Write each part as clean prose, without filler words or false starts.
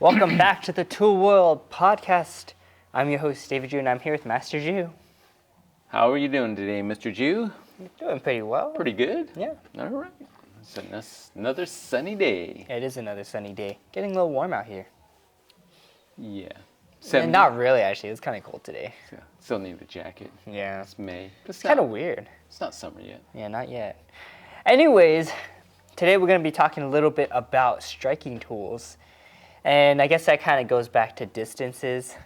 Welcome back to the Tool World podcast. I'm your host, David Jew, and I'm here with Master Jew. How are you doing today, Mr. Jew? Doing pretty well. Pretty good? Yeah. All right. It's another sunny day. It is another sunny day. Getting a little warm out here. Yeah. And not really, actually. It's kind of cold today. Yeah. Still need a jacket. Yeah. It's May. It's kind of weird. It's not summer yet. Yeah, not yet. Anyways, today we're going to be talking a little bit about striking tools. And I guess that kind of goes back to distances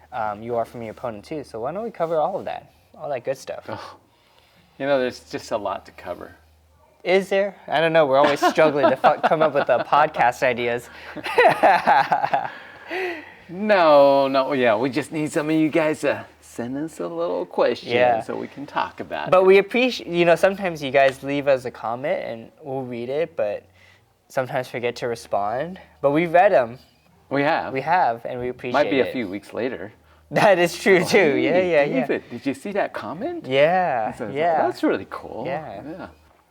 you are from your opponent too. So why don't we cover all of that? All that good stuff. Oh. You know, there's just a lot to cover. Is there? I don't know. We're always struggling to come up with podcast ideas. No. Yeah, we just need some of you guys to send us a little question so we can talk about it. But we appreciate, sometimes you guys leave us a comment and we'll read it, but sometimes forget to respond. But we've read them. We have, and we appreciate it. Might be a few weeks later. That is true too. Yeah. David, did you see that comment? Yeah. That's really cool. Yeah.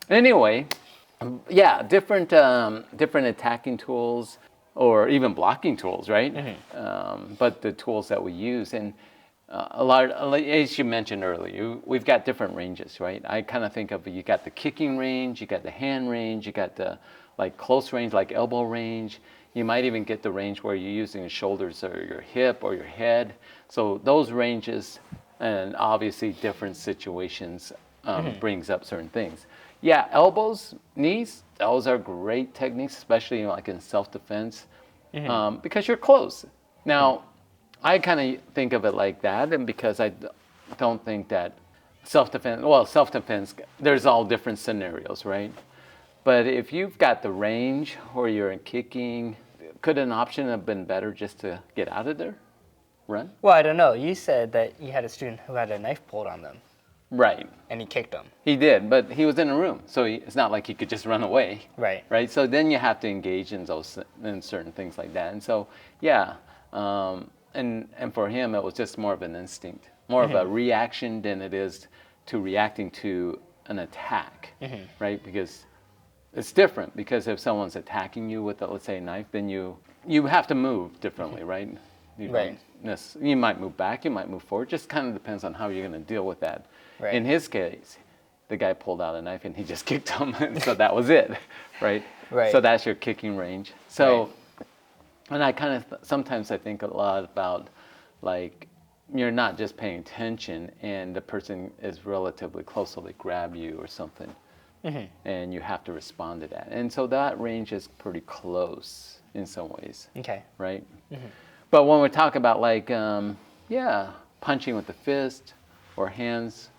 Anyway, different attacking tools or even blocking tools, right? Mm-hmm. But the tools that we use, and as you mentioned earlier, we've got different ranges, right? I kind of think of you got the kicking range, you got the hand range, you got the close range, like elbow range. You might even get the range where you're using your shoulders or your hip or your head. So those ranges, and obviously different situations brings up certain things. Yeah, elbows, knees, those are great techniques, especially like in self-defense, because you're close. Now, I kind of think of it like that, and because I don't think that self-defense, there's all different scenarios, right? But if you've got the range or you're in kicking, could an option have been better just to get out of there, run? Well, I don't know. You said that you had a student who had a knife pulled on them. Right. And he kicked them. He did, but he was in a room, so it's not like he could just run away. Right. Right. So then you have to engage in certain things like that. And so, and for him, it was just more of an instinct, more of a reaction than it is to reacting to an attack, right? Because it's different, because if someone's attacking you with, let's say, a knife, then you have to move differently, right? You might move back, you might move forward. Just kind of depends on how you're going to deal with that. Right. In his case, the guy pulled out a knife and he just kicked him, and so that was it, right? Right. So that's your kicking range. So, and I kind of sometimes I think a lot about you're not just paying attention, and the person is relatively close, so they grab you or something. And you have to respond to that. And so that range is pretty close in some ways. Okay. Right? But when we talk about punching with the fist or hands,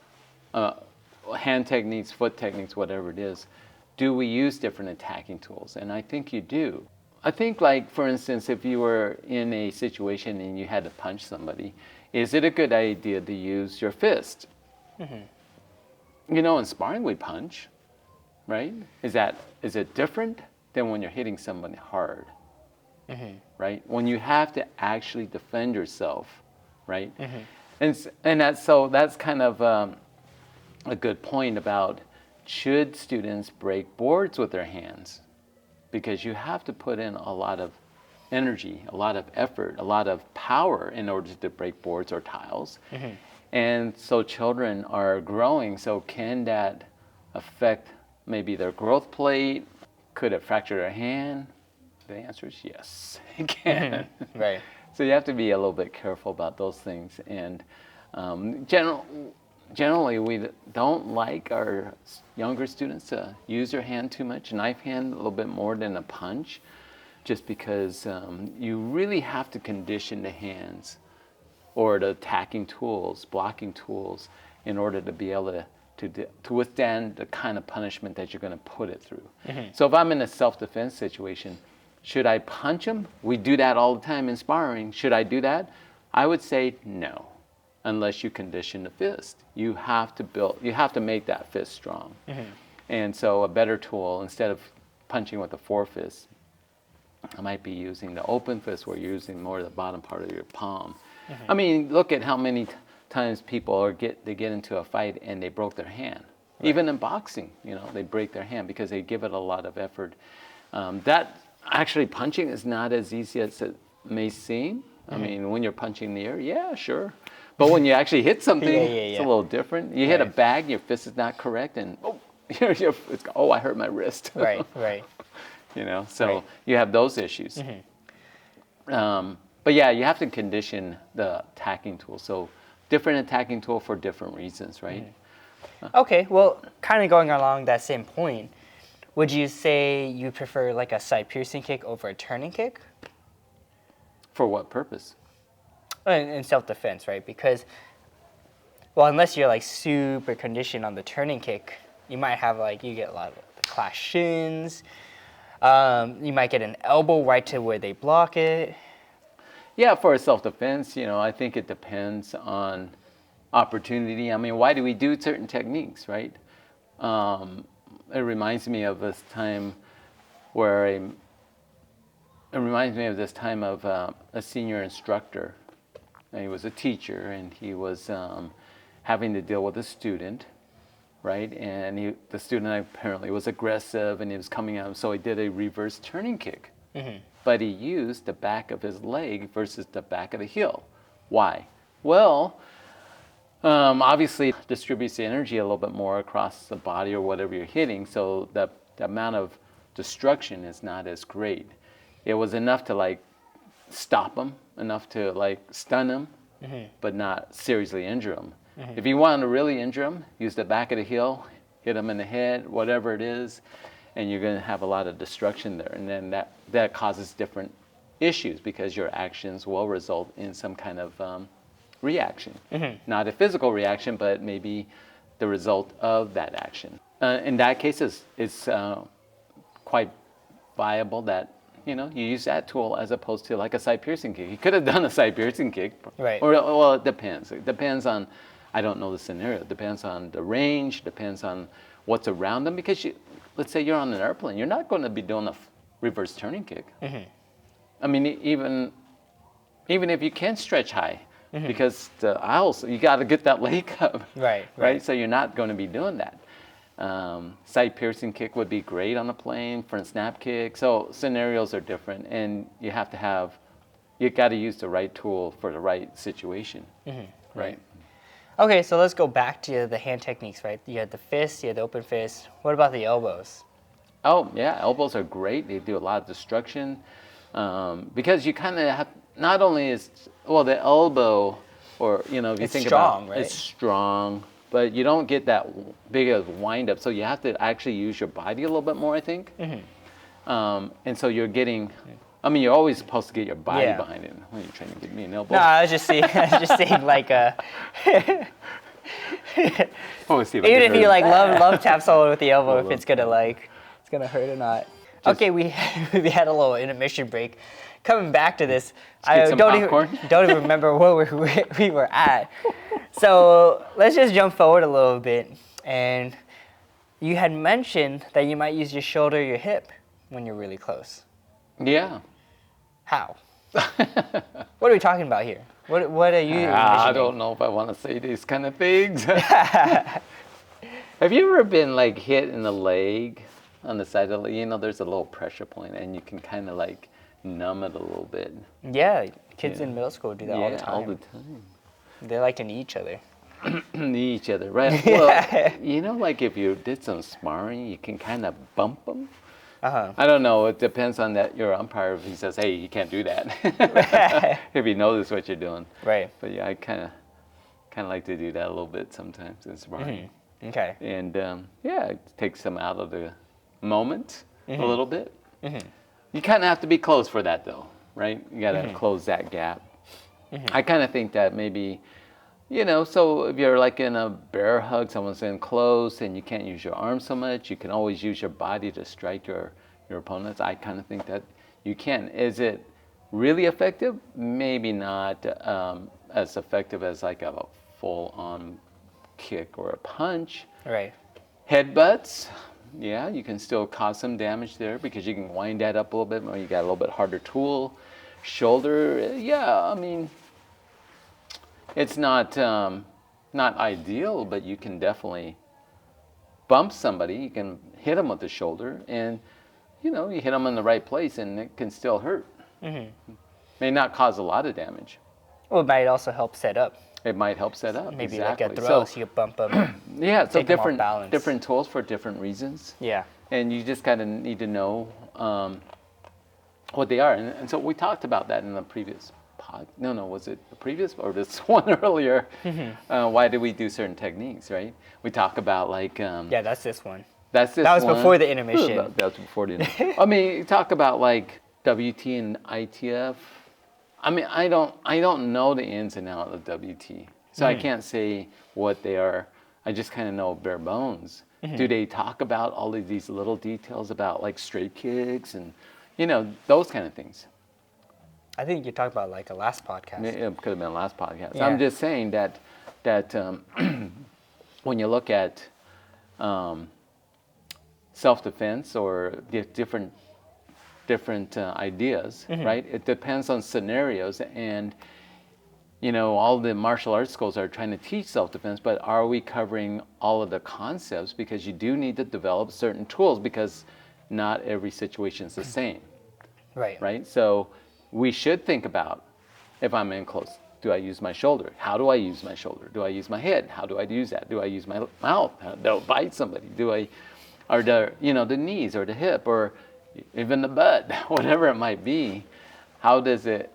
hand techniques, foot techniques, whatever it is, do we use different attacking tools? And I think you do. I think for instance, if you were in a situation and you had to punch somebody, is it a good idea to use your fist? In sparring we punch. Right? Is it different than when you're hitting somebody hard? Right? When you have to actually defend yourself, right? And that's kind of a good point about, should students break boards with their hands? Because you have to put in a lot of energy, a lot of effort, a lot of power in order to break boards or tiles. And so children are growing, so can that affect maybe their growth plate? Could it fracture their hand? The answer is yes, it can. Right. So you have to be a little bit careful about those things. And generally, we don't like our younger students to use their hand too much, knife hand a little bit more than a punch, just because you really have to condition the hands or the attacking tools, blocking tools, in order to be able to withstand the kind of punishment that you're going to put it through. So if I'm in a self-defense situation, should I punch him? We do that all the time in sparring. Should I do that? I would say no, unless you condition the fist. You have to make that fist strong. And so a better tool, instead of punching with the forefist, I might be using the open fist, where you're using more of the bottom part of your palm. I mean, look at how many times people get into a fight and they broke their hand. Right. Even in boxing, they break their hand because they give it a lot of effort. That actually, punching is not as easy as may seem. I mean, when you're punching the air, yeah, sure. But when you actually hit something, it's a little different. You hit a bag, your fist is not correct, and oh, I hurt my wrist. Right, right. You know, so you have those issues. But yeah, you have to condition the attacking tool. So different attacking tool for different reasons, right? Okay, well, kind of going along that same point, would you say you prefer like a side piercing kick over a turning kick? For what purpose? In self-defense, right? Because, well, unless you're like super conditioned on the turning kick, you might have like, you get a lot of the clash shins. You might get an elbow right to where they block it. Yeah, for a self-defense, you know, I think it depends on opportunity. I mean, why do we do certain techniques, right? It reminds me of this time where it reminds me of this time of a senior instructor. And he was a teacher, and he was having to deal with a student, right? And the student apparently was aggressive, and he was coming at him, so he did a reverse turning kick. But he used the back of his leg versus the back of the heel. Why? Well, obviously it distributes the energy a little bit more across the body or whatever you're hitting, so the amount of destruction is not as great. It was enough to like stop him, enough to like stun him, but not seriously injure him. If you want to really injure him, use the back of the heel, hit him in the head, whatever it is, and you're going to have a lot of destruction there. And then that causes different issues because your actions will result in some kind of reaction. Not a physical reaction, but maybe the result of that action. In that case, it's quite viable that, you know, you use that tool as opposed to like a side piercing kick. You could have done a side piercing kick. Right. Or, well, it depends. It depends on, I don't know the scenario. It depends on the range, depends on what's around them. Because let's say you're on an airplane, you're not going to be doing a reverse turning kick. I mean, even if you can stretch high, because the aisles, you got to get that leg up. Right. So you're not going to be doing that. Side piercing kick would be great on a plane, front snap kick. So scenarios are different, and you got to use the right tool for the right situation. Right. Okay, so let's go back to the hand techniques, right? You had the fist, you had the open fist. What about the elbows? Oh, yeah, elbows are great. They do a lot of destruction because you kind of have, not only is, well, the elbow, or, you know, if you It's think strong, about right? It's strong, but you don't get that big of wind up. So you have to actually use your body a little bit more, I think. And so you're getting, I mean, you're always supposed to get your body behind it. When you're trying to give me an elbow. No, I was just saying like Oh, see if I even can if you hurt like love tap someone with the elbow, if it's gonna hurt or not. Okay, we had a little intermission break. Coming back to this, I get some popcorn. don't even remember where we were at. So let's just jump forward a little bit. And you had mentioned that you might use your shoulder or your hip when you're really close. Yeah. How? What are we talking about here? What are you envisioning? I don't know if I want to say these kind of things. Have you ever been like hit in the leg on the side of the, you know, there's a little pressure point and you can kind of like numb it a little bit. Yeah, kids in middle school do that all the time. all the time. They like to knee each other. Knee each other, right? Well, you know, like if you did some sparring, you can kind of bump them. I don't know. It depends on that your umpire. If he says, "Hey, you can't do that," if he knows what you're doing. Right. But yeah, I kind of like to do that a little bit sometimes in sparring. Okay. And yeah, it takes them out of the moment a little bit. You kind of have to be close for that, though, right? You got to close that gap. I kind of think that maybe, you know, so if you're like in a bear hug, someone's in close and you can't use your arms so much, you can always use your body to strike your opponents. I kind of think that you can. Is it really effective? Maybe not as effective as like a full-on kick or a punch. Right. Headbutts, yeah, you can still cause some damage there because you can wind that up a little bit more. You got a little bit harder tool. Shoulder, yeah, I mean, it's not ideal, but you can definitely bump somebody. You can hit them with the shoulder, and you know, you hit them in the right place, and it can still hurt. May not cause a lot of damage. Well, it might also help set up. It might help set up. Maybe exactly. like a throw, so you bump them. Yeah, so take 'em off different balance. different tools for different reasons. Yeah. And you just kind of need to know what they are. And so we talked about that in the previous was it the previous or this one earlier? Why do we do certain techniques, right? We talk about like Yeah, that's this one. that's this That was one. before the intermission. That was before the intermission. I mean, you talk about like WT and ITF. I mean, I don't know the ins and outs of WT, so I can't say what they are. I just kind of know bare bones. Do they talk about all of these little details about like straight kicks and those kind of things? I think you talked about like a last podcast. It could have been last podcast. Yeah. I'm just saying that when you look at self-defense or different ideas, right? It depends on scenarios, and all the martial arts schools are trying to teach self-defense, but are we covering all of the concepts? Because you do need to develop certain tools, because not every situation is the same, Right. right? So we should think about, if I'm in close, do I use my shoulder? How do I use my shoulder? Do I use my head? How do I use that? Do I use my mouth? Do I bite somebody? Or the knees or the hip or even the butt, whatever it might be? How does it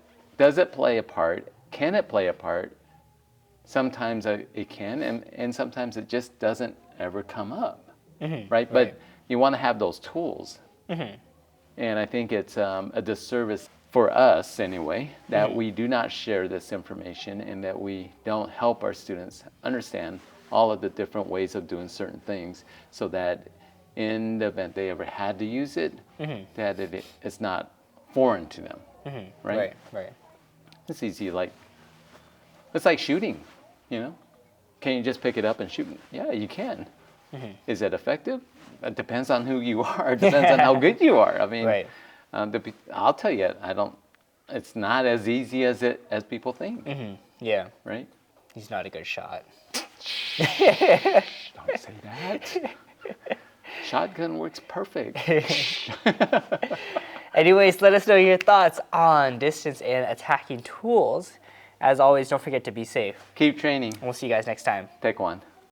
play a part? Can it play a part? Sometimes it can, and sometimes it just doesn't ever come up, right? But you want to have those tools. And I think it's a disservice for us anyway, that we do not share this information and that we don't help our students understand all of the different ways of doing certain things, so that in the event they ever had to use it, that it's not foreign to them, right? Right. It's easy, it's like shooting, Can you just pick it up and shoot? Yeah, you can. Is it effective? It depends on who you are. It depends on how good you are. I mean, Right. I'll tell you, it's not as easy as people think, Yeah. right? He's not a good shot. Don't say that. Shotgun works perfect. Anyways, let us know your thoughts on distance and attacking tools. As always, don't forget to be safe. Keep training. And we'll see you guys next time. Take one.